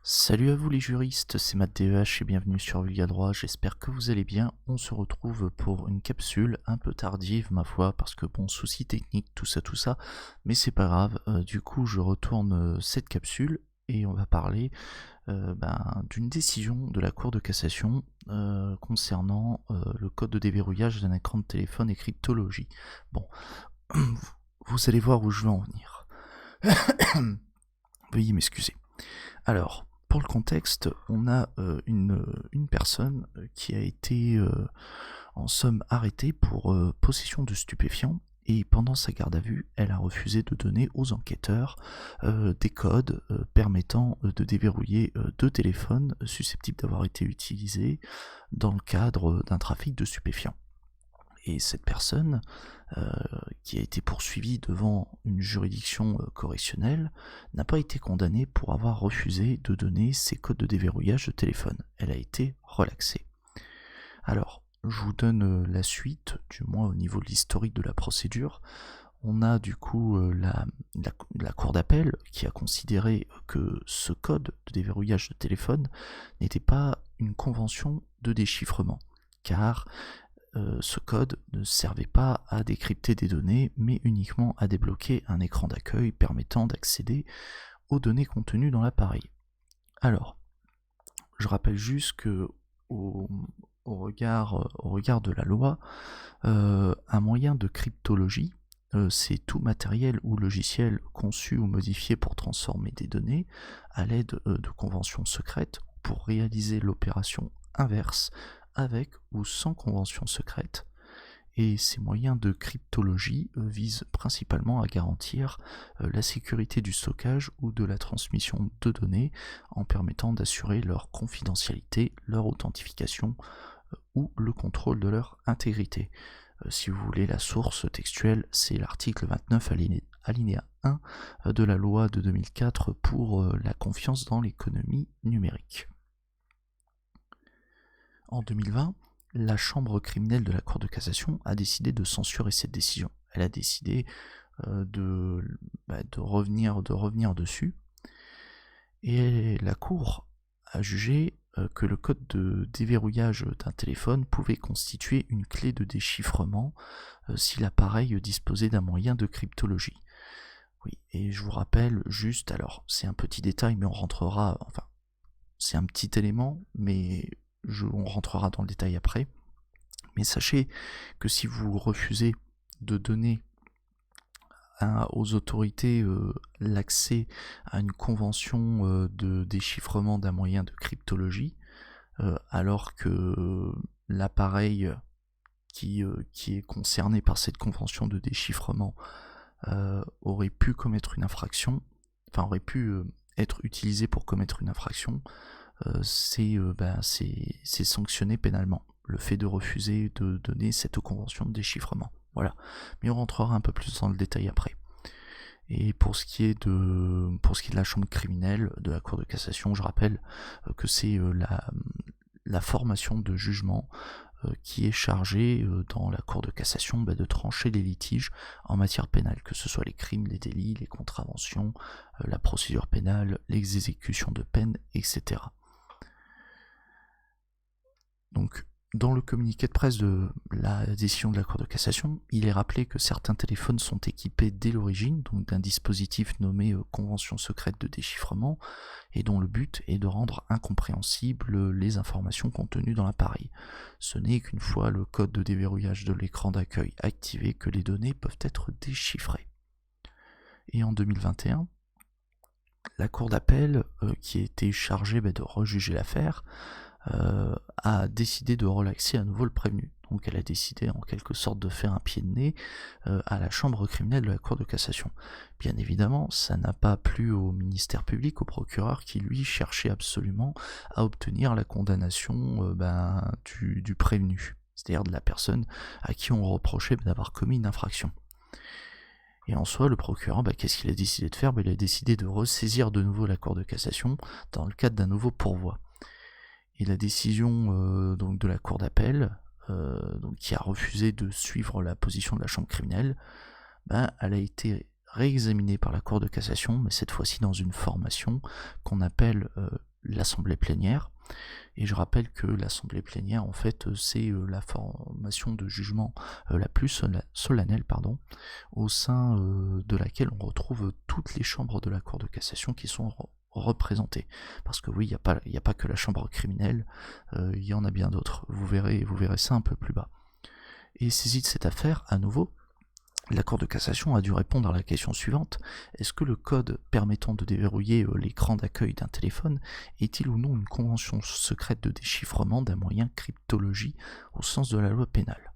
Salut à vous les juristes, c'est Matt DEH et bienvenue sur Vulga Droit, j'espère que vous allez bien. On se retrouve pour une capsule un peu tardive ma foi, parce que bon, souci technique, tout ça, mais c'est pas grave. Du coup je retourne cette capsule et on va parler d'une décision de la Cour de cassation concernant le code de déverrouillage d'un écran de téléphone et cryptologie. Bon, vous allez voir où je veux en venir. Veuillez m'excuser. Alors, pour le contexte, on a une personne qui a été en somme arrêtée pour possession de stupéfiants, et pendant sa garde à vue, elle a refusé de donner aux enquêteurs des codes permettant de déverrouiller deux téléphones susceptibles d'avoir été utilisés dans le cadre d'un trafic de stupéfiants. Et cette personne, qui a été poursuivie devant une juridiction correctionnelle, n'a pas été condamnée pour avoir refusé de donner ses codes de déverrouillage de téléphone. Elle a été relaxée. Alors, je vous donne la suite, du moins au niveau de l'historique de la procédure. On a du coup la cour d'appel qui a considéré que ce code de déverrouillage de téléphone n'était pas une convention de déchiffrement, car ce code ne servait pas à décrypter des données, mais uniquement à débloquer un écran d'accueil permettant d'accéder aux données contenues dans l'appareil. Alors, je rappelle juste que au regard de la loi, un moyen de cryptologie, c'est tout matériel ou logiciel conçu ou modifié pour transformer des données à l'aide de conventions secrètes pour réaliser l'opération inverse avec ou sans convention secrète. Et ces moyens de cryptologie visent principalement à garantir la sécurité du stockage ou de la transmission de données en permettant d'assurer leur confidentialité, leur authentification ou le contrôle de leur intégrité. Si vous voulez, la source textuelle, c'est l'article 29 alinéa 1 de la loi de 2004 pour la confiance dans l'économie numérique. En 2020, la chambre criminelle de la Cour de cassation a décidé de censurer cette décision. Elle a décidé de revenir dessus, et la Cour a jugé que le code de déverrouillage d'un téléphone pouvait constituer une clé de déchiffrement si l'appareil disposait d'un moyen de cryptologie. Oui, et je vous rappelle juste, alors c'est un petit détail, mais on rentrera, enfin, c'est un petit élément, mais on rentrera dans le détail après. Mais sachez que si vous refusez de donner aux autorités l'accès à une convention de déchiffrement d'un moyen de cryptologie, alors que l'appareil qui est concerné par cette convention de déchiffrement aurait pu commettre une infraction, enfin aurait pu être utilisé pour commettre une infraction, c'est sanctionné pénalement, le fait de refuser de donner cette convention de déchiffrement. Voilà, mais on rentrera un peu plus dans le détail après. Et pour ce qui est de la chambre criminelle de la Cour de cassation, je rappelle que c'est la formation de jugement qui est chargée dans la Cour de cassation de trancher les litiges en matière pénale, que ce soit les crimes, les délits, les contraventions, la procédure pénale, l'exécution de peine, etc. Donc, dans le communiqué de presse de la décision de la Cour de cassation, il est rappelé que certains téléphones sont équipés dès l'origine d'un dispositif nommé convention secrète de déchiffrement, et dont le but est de rendre incompréhensibles les informations contenues dans l'appareil. Ce n'est qu'une fois le code de déverrouillage de l'écran d'accueil activé que les données peuvent être déchiffrées. Et en 2021, la Cour d'appel, qui a été chargée de rejuger l'affaire, a décidé de relaxer à nouveau le prévenu. Donc elle a décidé en quelque sorte de faire un pied de nez à la chambre criminelle de la Cour de cassation. Bien évidemment, ça n'a pas plu au ministère public, au procureur, qui lui cherchait absolument à obtenir la condamnation du prévenu, c'est-à-dire de la personne à qui on reprochait d'avoir commis une infraction. Et en soi, le procureur, qu'est-ce qu'il a décidé de faire? Il a décidé de ressaisir de nouveau la Cour de cassation dans le cadre d'un nouveau pourvoi. Et la décision donc de la Cour d'appel, qui a refusé de suivre la position de la chambre criminelle, elle a été réexaminée par la Cour de cassation, mais cette fois-ci dans une formation qu'on appelle l'assemblée plénière. Et je rappelle que l'assemblée plénière, en fait, c'est la formation de jugement la plus solennelle, au sein de laquelle on retrouve toutes les chambres de la Cour de cassation qui sont représentées. Parce que oui, il n'y a pas que la chambre criminelle, il y en a bien d'autres. Vous verrez ça un peu plus bas. Et saisie de cette affaire, à nouveau, la Cour de cassation a dû répondre à la question suivante: est-ce que le code permettant de déverrouiller l'écran d'accueil d'un téléphone est-il ou non une convention secrète de déchiffrement d'un moyen cryptologie au sens de la loi pénale?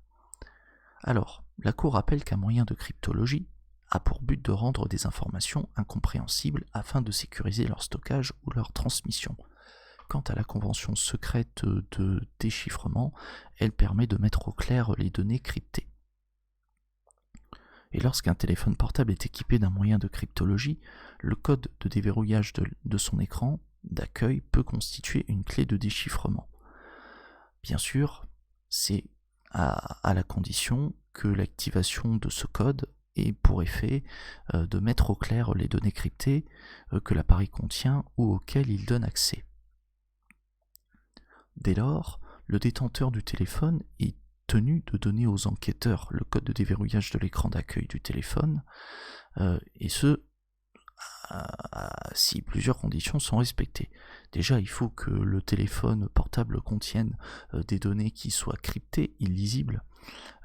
Alors, la Cour rappelle qu'un moyen de cryptologie a pour but de rendre des informations incompréhensibles afin de sécuriser leur stockage ou leur transmission. Quant à la convention secrète de déchiffrement, elle permet de mettre au clair les données cryptées. Et lorsqu'un téléphone portable est équipé d'un moyen de cryptologie, le code de déverrouillage de son écran d'accueil peut constituer une clé de déchiffrement. Bien sûr, c'est à la condition que l'activation de ce code ait pour effet de mettre au clair les données cryptées que l'appareil contient ou auxquelles il donne accès. Dès lors, le détenteur du téléphone est tenu de donner aux enquêteurs le code de déverrouillage de l'écran d'accueil du téléphone, et ce, si plusieurs conditions sont respectées. Déjà, il faut que le téléphone portable contienne des données qui soient cryptées, illisibles.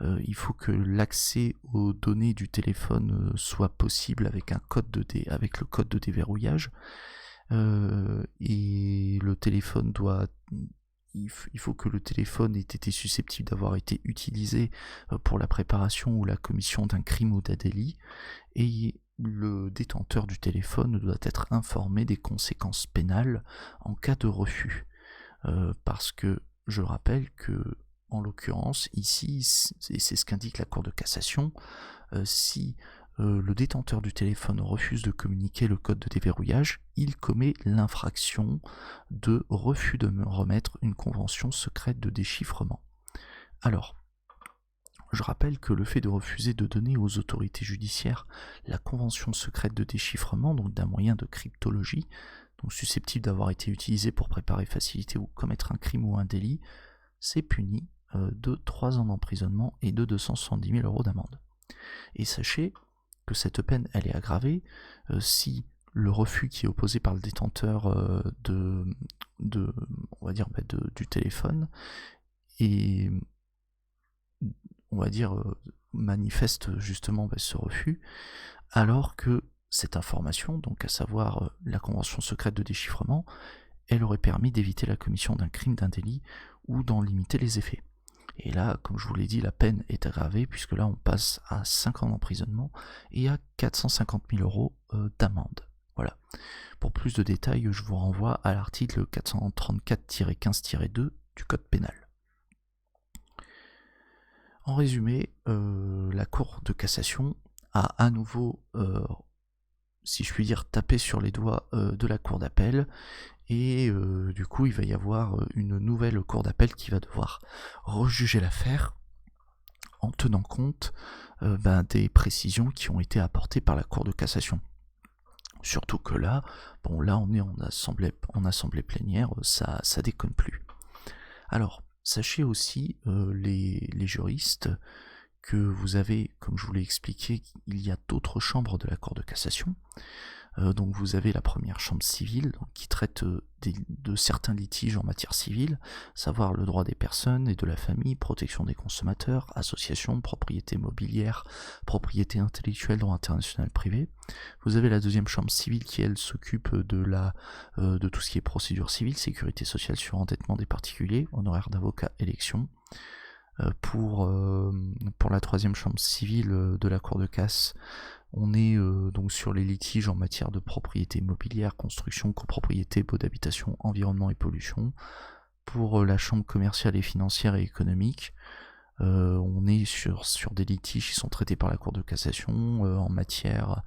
Il faut que l'accès aux données du téléphone soit possible avec avec le code de déverrouillage. Et le téléphone il faut que le téléphone ait été susceptible d'avoir été utilisé pour la préparation ou la commission d'un crime ou d'un délit, et le détenteur du téléphone doit être informé des conséquences pénales en cas de refus. Parce que je rappelle que, en l'occurrence, ici, et c'est ce qu'indique la Cour de cassation, si le détenteur du téléphone refuse de communiquer le code de déverrouillage, il commet l'infraction de refus de remettre une convention secrète de déchiffrement. Alors, je rappelle que le fait de refuser de donner aux autorités judiciaires la convention secrète de déchiffrement, donc d'un moyen de cryptologie, donc susceptible d'avoir été utilisé pour préparer, faciliter ou commettre un crime ou un délit, c'est puni de 3 ans d'emprisonnement et de 270 000 € d'amende. Et sachez que cette peine, elle est aggravée si le refus qui est opposé par le détenteur du téléphone et on va dire manifeste justement ce refus, alors que cette information, donc à savoir la convention secrète de déchiffrement, elle aurait permis d'éviter la commission d'un crime, d'un délit ou d'en limiter les effets. Et là, comme je vous l'ai dit, la peine est aggravée, puisque là on passe à 5 ans d'emprisonnement et à 450 000 € d'amende. Voilà. Pour plus de détails, je vous renvoie à l'article 434-15-2 du Code pénal. En résumé, la Cour de cassation a à nouveau, si je puis dire, tapé sur les doigts de la Cour d'appel, et du coup il va y avoir une nouvelle cour d'appel qui va devoir rejuger l'affaire en tenant compte des précisions qui ont été apportées par la Cour de cassation. Surtout que là on est en assemblée plénière, ça déconne plus. Alors, sachez aussi, les juristes, que vous avez, comme je vous l'ai expliqué, il y a d'autres chambres de la Cour de cassation. Donc vous avez la première chambre civile qui traite de certains litiges en matière civile, savoir le droit des personnes et de la famille, protection des consommateurs, association, propriété mobilière, propriété intellectuelle, droit international privé. Vous avez la deuxième chambre civile qui, elle, s'occupe de tout ce qui est procédure civile, sécurité sociale, surendettement des particuliers, honoraires d'avocat, élection. Pour la troisième chambre civile de la Cour de casse, on est donc sur les litiges en matière de propriété immobilière, construction, copropriété, baux d'habitation, environnement et pollution. Pour la chambre commerciale et financière et économique, on est sur des litiges qui sont traités par la Cour de cassation en matière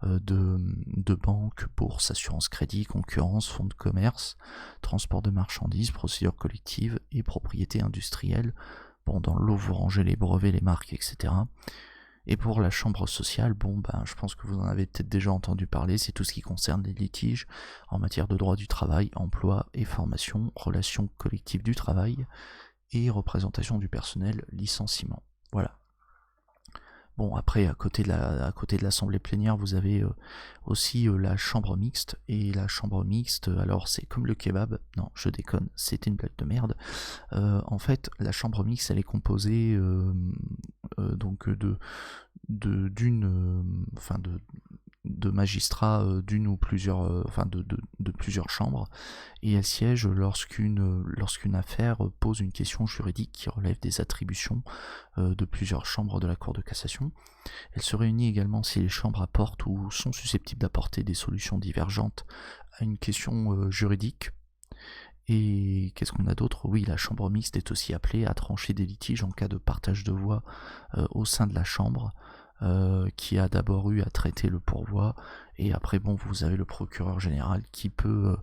de banque, bourse, assurance crédit, concurrence, fonds de commerce, transport de marchandises, procédure collective et propriété industrielle. Bon, dans l'eau, vous rangez les brevets, les marques, etc. Et pour la chambre sociale, bon ben je pense que vous en avez peut-être déjà entendu parler, c'est tout ce qui concerne les litiges en matière de droit du travail, emploi et formation, relations collectives du travail et représentation du personnel, licenciement. Voilà. Bon, après, à côté de l'assemblée plénière, vous avez aussi la chambre mixte. Et la chambre mixte, alors c'est comme le kebab. Non, je déconne, c'était une blague de merde. En fait, la chambre mixte, elle est composée donc de magistrats d'une ou plusieurs, de plusieurs chambres, et elle siège lorsqu'une affaire pose une question juridique qui relève des attributions de plusieurs chambres de la Cour de cassation. Elle se réunit également si les chambres apportent ou sont susceptibles d'apporter des solutions divergentes à une question juridique. Et qu'est-ce qu'on a d'autre? Oui, la chambre mixte est aussi appelée à trancher des litiges en cas de partage de voix au sein de la chambre, qui a d'abord eu à traiter le pourvoi, et après bon, vous avez le procureur général qui peut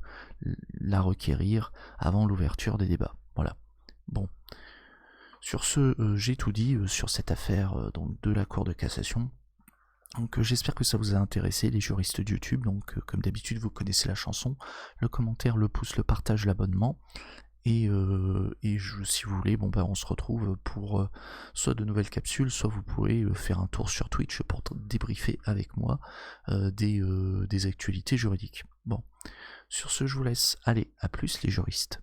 la requérir avant l'ouverture des débats. Voilà. Bon. Sur ce, j'ai tout dit sur cette affaire donc de la Cour de cassation. Donc j'espère que ça vous a intéressé, les juristes de YouTube. Donc comme d'habitude, vous connaissez la chanson, le commentaire, le pouce, le partage, l'abonnement. Et si vous voulez, bon ben on se retrouve pour soit de nouvelles capsules, soit vous pouvez faire un tour sur Twitch pour débriefer avec moi des actualités juridiques. Bon, sur ce je vous laisse. Allez, à plus les juristes.